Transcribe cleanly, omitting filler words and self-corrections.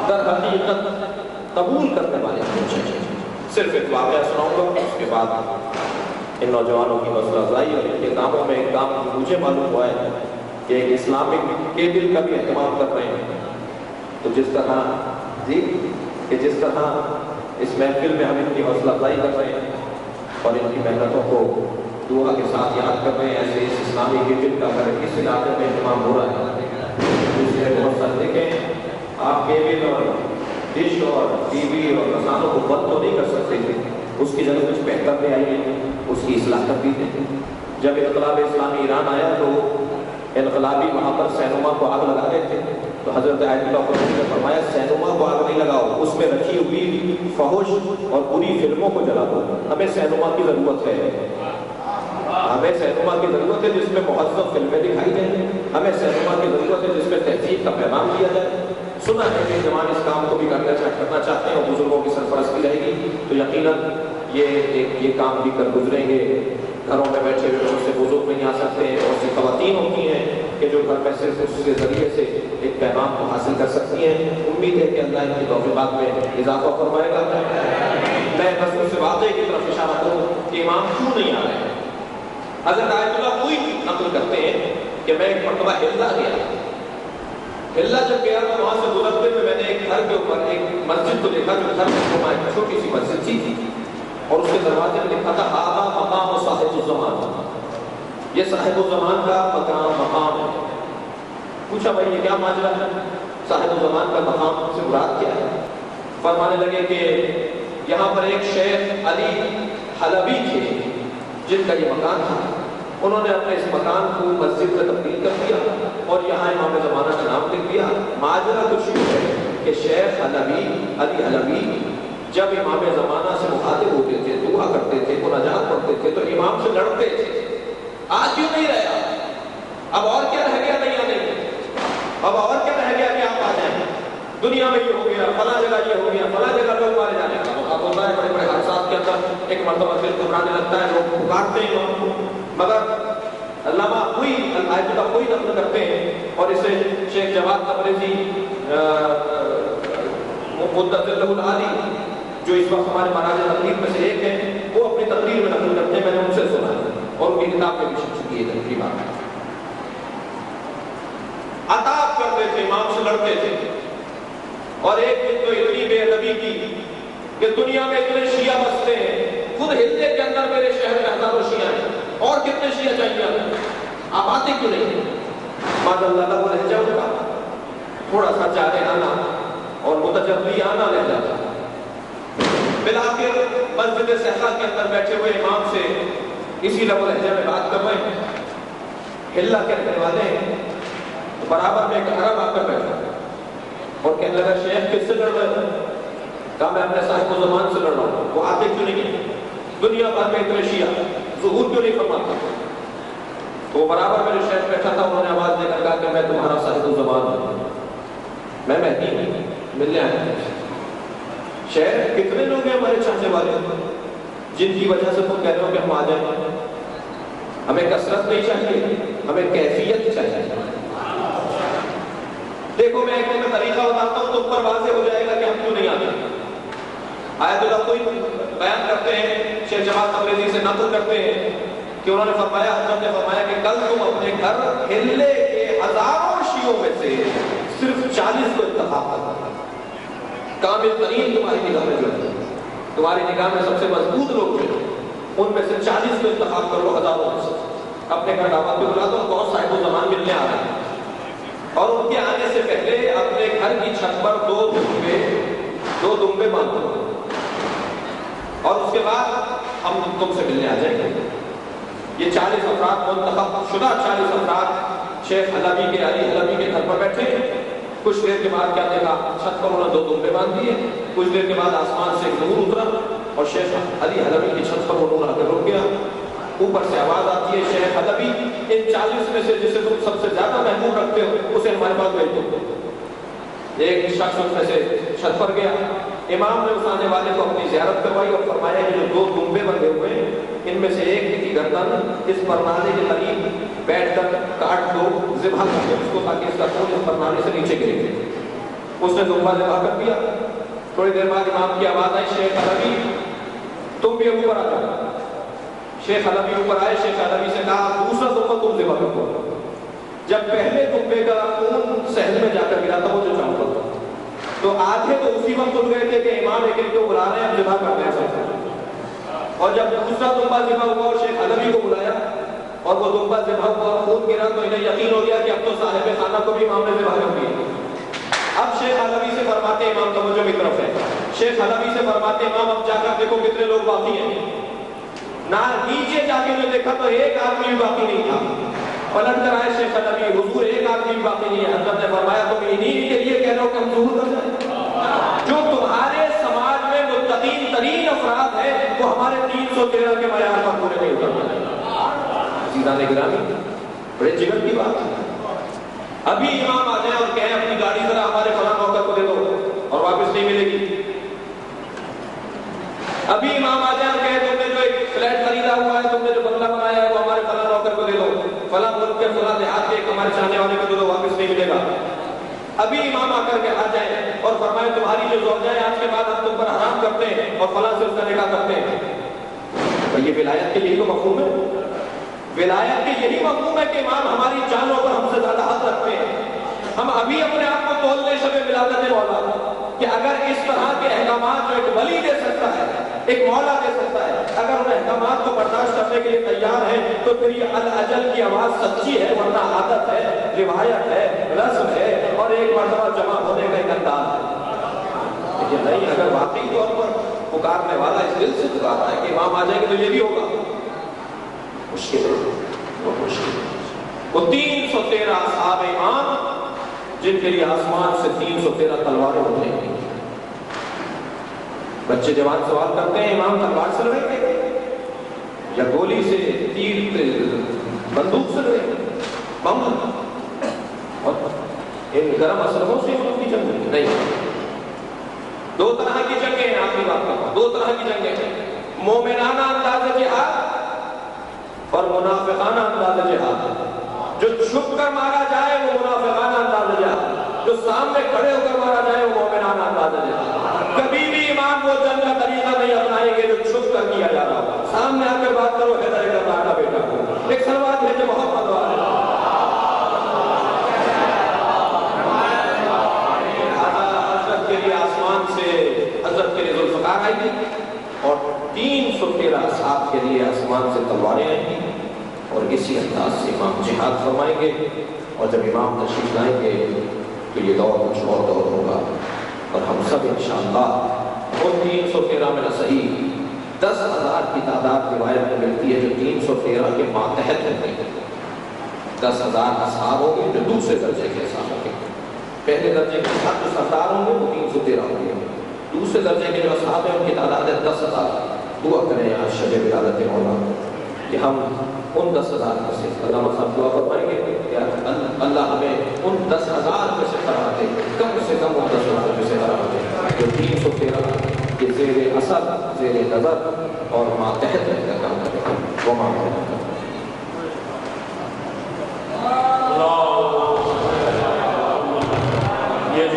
در حقیقت قبول کرنے والے ہونے چاہیے۔ صرف ایک واقعہ سناؤں گا، اس کے بعد ان نوجوانوں کی حوصلہ افزائی اور ان کے کاموں میں ایک کام مجھے معلوم ہوا ہے کہ ایک اسلامک کیبل کا بھی اہتمام کر رہے ہیں۔ تو جس طرح اس محفل میں ہم ان کی حوصلہ افزائی کر رہے ہیں اور ان کی محنتوں کو دعا کے ساتھ یاد کر رہے ہیں، ایسے اس اسلامی کیبل کا اگر اس علاقے میں اہتمام ہو رہا ہے اس میں بہت سارے دیکھیں، آپ کیبل اور ڈش اور ٹی وی اور رسانوں کو بند تو نہیں کر سکتے تھے، اس کی جگہ کچھ بہتر لے آئیے، اس کی اصلاح کر دیجیے۔ جب انقلاب اسلامی ایران آیا تو انقلابی وہاں پر سینما کو آگ لگا رہے تھے، تو حضرت آیت اللہ قدسی نے فرمایا سینما کو آگ نہیں لگاؤ، اس میں رکھی ہوئی فحش اور بری فلموں کو جلا دو۔ ہمیں سینما کی ضرورت ہے، ہمیں سینما کی ضرورت ہے جس میں مہذب فلمیں دکھائی جائیں، ہمیں سینما کی ضرورت ہے جس میں تہذیب کا پیغام دیا جائے۔ سنا ہے کہ جوان اس کام کو بھی کرنا چاہتے ہیں اور بزرگوں کی سرپرستی رہے گی تو یقیناً یہ کام بھی کر گزریں گے۔ گھروں میں بیٹھے ہوئے بہت سے بزرگ نہیں آ سکتے ہیں، بہت سی خواتین ہوتی ہیں کہ جو گھر میں صرف اس کے ذریعے سے ایک پیغام کو حاصل کر سکتی ہیں۔ امید ہے کہ اللہ ان کی توفیقات میں اضافہ فرمائے گا۔ میں بس اس واقعے کی طرف اشارہ کروں کہ امام کیوں نہیں آ رہے ہیں۔ حضرت آیت اللہ کوئی نقل کرتے ہیں کہ میں ایک مرتبہ ہلّا گیا، ہلّا جب گیا تو وہاں سے گزرتے ہوئے میں نے ایک گھر کے اوپر ایک مسجد کو دیکھا جو گھر میں ایک چھوٹی سی مسجد تھی اور اس کے دروازے میں لکھا تھا ہذا مقام صاحب الزمان، یہ صاحب الزمان کا مقام ہے۔ پوچھا بھائی یہ کیا ماجرا ہے، صاحب الزمان کا مقام سے مراد کیا ہے؟ فرمانے لگے کہ یہاں پر ایک شیخ علی حلبی تھے جن کا یہ مکان تھا، انہوں نے اپنے اس مکان کو مسجد میں تبدیل کر دیا اور یہاں امام زمانہ کا نام لکھ دیا۔ ماجرا کچھ یوں ہے کہ شیخ علی حلبی جب امام زمانہ سے مخاطب ہوتے تھے، دعا کرتے تھے، مناجات پڑھتے تھے تو امام سے لڑتے تھے۔ آج کیوں نہیں رہا؟ اب اور کیا رہ گیا نہیں آنے کے؟ اب اور کیا رہ گیا کہ آپ آ جائیں؟ دنیا میں یہ ہو گیا، فلاں جگہ یہ ہو گیا، فلاں جگہ لوگ مارے جانے کا موقع ہوتا ہے، بڑے بڑے حادثات کے اندر ایک مرتبہ دل گھبرانے لگتا ہے، لوگ پکارتے ہیں امام کو، مگر علامہ کوئی آیت اللہ کوئی نقل کرتے ہیں اور اسے شیخ جواد تبریزی مدت اللہ العالی جو اس وقت ہمارے مراجع تقریر میں سے ایک ہے، وہ اپنی تقریر میں نقل کرتے ہیں، میں نے ان سے سنا ہے اور ان کی کتاب میں بھی شرح کی ہے تقریبات۔ عطاف کرتے تھے، امام سے لڑتے تھے اور ایک دن تو اتنی بے ادبی کی کہ دنیا میں اتنے شیعہ بستے ہیں، خود ہلدے کے اندر میرے شہر میں ہزاروں شیعہ ہیں، اور کتنے شیعہ چاہیے آپ آتے کیوں نہیں؟ ماذا اللہ وہ لہجہ ان کا تھوڑا سا چارے آنا اور متجلی آنا لہجہ تھا۔ بالآخر مسجد صحرا کے اندر بیٹھے ہوئے امام سے اسی لب لہجہ میں بات کر رہے ہیں، ہلا کے رہنے والے ہیں، تو برابر میں ایک عرب آ کر بیٹھا اور کہنے لگا شیخ کس سے لڑ رہے ہیں؟ کہا میں اپنے صاحب الزمان سے لڑ رہا ہوں۔ وہ آتے کیوں نہیں؟ دنیا بھر میں اتنے شیعہ ظہور کیوں نہیں فرماتا؟ تو برابر میں جو شیخ بیٹھا تھا انہوں نے آواز دے کر کہا کہ میں تمہارا صاحب الزمان ہوں، میں مہدی ہوں، ملنے آیا ہوں۔ شیخ کتنے لوگ ہیں ہمارے چاہنے والے جن کی وجہ سے تم کہہ رہے ہو کہ ہم آ جائیں؟ ہمیں کثرت نہیں چاہیے، ہمیں کیفیت چاہیے۔ دیکھو میں ایک طریقہ بتاتا ہوں تو پر واضح ہو جائے گا کہ ہم کیوں نہیں آتے۔ آیت اللہ کوئی بیان کرتے ہیں، شیخ جواد تبریزی سے نقل کرتے ہیں کہ انہوں نے فرمایا، حضرت نے فرمایا کہ کل تم اپنے گھر ہلے کے ہزاروں شیعوں میں سے صرف 40 کو انتخاب کرنا، کامل ترین تمہاری نگاہ میں جو ہے، تمہاری نگاہ میں سب سے مضبوط لوگ جو ہیں ان میں سے 40 کو انتخاب کر لو ہزاروں میں سے، اپنے گھر دعوت پہ بلا دو، کون صاحب الزمان ملنے آ رہے ہیں، اور ان کے آنے سے پہلے اپنے گھر کی چھت پر دو دمبے باندھ دو اور اس کے بعد ہم تم سے ملنے آ جائیں گے۔ یہ 40 افراد منتخب شدہ 40 افراد شیخ حلبی کے علی حلبی کے گھر پر بیٹھے، کچھ دیر کے بعد کیا دیکھا، چھت پر انہوں نے 2 دمبے باندھ دیے، کچھ دیر کے بعد آسمان سے ایک نور اترا اور شیخ علی حلبی کی چھت پر وہ نور آ کر رک گیا۔ اوپر سے آواز آتی ہے شیخ حلبی ان 40 میں سے جسے تم سب سے زیادہ محبوب رکھتے ہو اسے ہمارے پاس بھیج دو۔ ایک شخص اس میں سے چھت پر گیا، امام نے اس آنے والے کو اپنی زیارت کروائی اور فرمایا کہ جو 2 دمبے بندے ہوئے ہیں ان میں سے ایک کی گردن اس پرنانے کے قریب بیٹھ کر کاٹ دو، ذبح کر دو اس کو تاکہ اس کا خون اس پرنانے سے نیچے گرے۔ اس نے دمبا ذبح کر دیا. تھوڑی دیر بعد امام کی آواز آئی شیخ حلبی تم بھی اوپر آ جاؤ. شیخ حلبی اوپر آئے. شیخ حلبی سے کہا دوسرا دمبا تم ذبح کرو. جب پہلے دمبے کا خون صحن میں جا کر گرا تھا وہ جو چاہتا تھا تو آدھے تو اسی وقت اٹھ گئے تھے کہ امام ایک ایک کو بلا رہے ہیں ہم ذبح کر رہے ہیں. اور جب دوسرا دمبا ذبح ہوا اور شیخ حلبی کو بلایا اور وہ دمبا ذبح ہوا اور خون گرا تو انہیں یقین ہو گیا کہ اب تو صاحب خانہ کو بھی امام نے ذبح کر دیا. اب شیخ حلبی سے فرماتے امام توجہ کی طرف ہے. شیخ حلبی سے فرماتے امام اب جا کر دیکھو کتنے لوگ باقی ہیں. نہ نیچے جا کے جو دیکھا تو ایک آدمی بھی باقی نہیں تھا. پلٹ کر آئے شیخ حلبی حضور ایک آدمی بھی باقی نہیں ہے. حضرت نے فرمایا تم انہیں کے لیے کہہ رہے ہو کہ ہم ظہور کر جائیں. جو تمہارے سماج میں متقین ترین افراد ہیں وہ ہمارے 313 کے معیار پر پورے نہیں اترتے. عزیزان گرامی بڑے جگر کی بات ہے. ابھی امام آ جائیں اور کہیں اپنی گاڑی ذرا ہمارے فلاں نوکر کو دے دو اور واپس نہیں ملے گی. ابھی امام آ جائیں اور کہیں تم نے جو ایک فلیٹ خریدا ہوا ہے تم نے جو بنگلہ بنایا ہے وہ ہمارے فلاں نوکر کو دے دو, فلاں ملک کے فلاں دیہات کے ایک ہمارے چاہنے والے کو دے دو, واپس نہیں ملے گا. ابھی امام آ کر کے آ جائیں اور فرمائے تمہاری جو زوجہ ہے آج کے بعد ہم تم پر حرام کرتے ہیں اور فلاں سے اس کا نکاح کرتے ہیں. تو یہ ولایت کے یہی تو مفہوم ہے. ولایت کے یہی مفہوم ہے کہ امام ہماری جانوں پر ہم سے زیادہ حق رکھتے ہیں. ہم ابھی اپنے آپ کو تول لیں شب ولادت مولا کہ اگر اس طرح کے احکامات جو ایک ولی دے سکتا ہے ایک مولا دے سکتا ہے اگر ان احکامات کو برداشت کرنے کے لیے تیار ہیں تو پھر یہ الاجل کی آواز سچی ہے ورنہ عادت ہے, روایت ہے, رسم ہے اور ایک مرتبہ جمع ہونے کا ایک انداز ہے. لیکن نہیں, اگر واقعی طور پر پکارنے والا اس دل سے پکارتا ہے کہ امام آ جائیں گے تو یہ بھی ہوگا. مشکل ہے, بہت مشکل. وہ 313 اصحاب امام جن کے لیے آسمان سے 313 تلواریں اٹھیں گی. بچے جوان سوال کرتے ہیں امام تلوار سے لڑیں گے یا گولی سے, تیر بندوق سے لڑیں گے, بم اور ان گرم اسلحوں سے ان کی جنگ نہیں. دو طرح کی جنگیں ہیں. آخری بات کرتا ہوں, دو طرح کی جنگیں ہیں. مومنانہ انداز جہاد اور منافقانہ انداز جہاد. جو چھپ کر مارا جائے وہ منافقانہ انداز جہاد, جو سامنے کھڑے ہو کر مارا جائے وہ مومنانہ انداز جہاد. کبھی بھی امام وہ جنگ کا طریقہ نہیں اپنائیں گے جو چھپ کر کیا جا رہا ہو. سامنے آ کر بات کرو حیدر کربلا کا بیٹا کو ایک سلوات بھیجے محمد والے. حضرت کے لیے آسمان سے حضرت کے لیے ذوالفقار آئی تھی اور 313 اصحاب کے لیے آسمان سے تلواریں آئیں گی اور اسی انداز سے امام جہاد فرمائیں گے. اور جب امام تشریف لائیں گے تو یہ دور کچھ اور دور ہوگا اور ہم سب انشاءاللہ ان 313 میں نہ صحیح 10,000 کی تعداد روایت میں ملتی ہے جو 313 کے ماتحت ہوتے ہیں. 10,000 اصحاب ہوں گے جو دوسرے درجے کے اصحاب ہوں گے. پہلے درجے کے اصحاب جو سردار ہوں گے وہ 313 ہوں گے. دوسرے درجے کے جو اصحاب ہیں ان کی تعداد ہے 10,000. دعا کریں آج شب ولادت مولا کہ ہم ان 10,000 میں سے علامہ صاحب دعا فرمائیں گے کہ اللہ ہمیں ان 10,000 میں سے قرار دے, کم سے کم ان 10,000 میں سے قرار دے جو 313 کے زیر اثر, زیر نظر اور ماتحت رہ کر کام کرے. وہ ماتحت یہ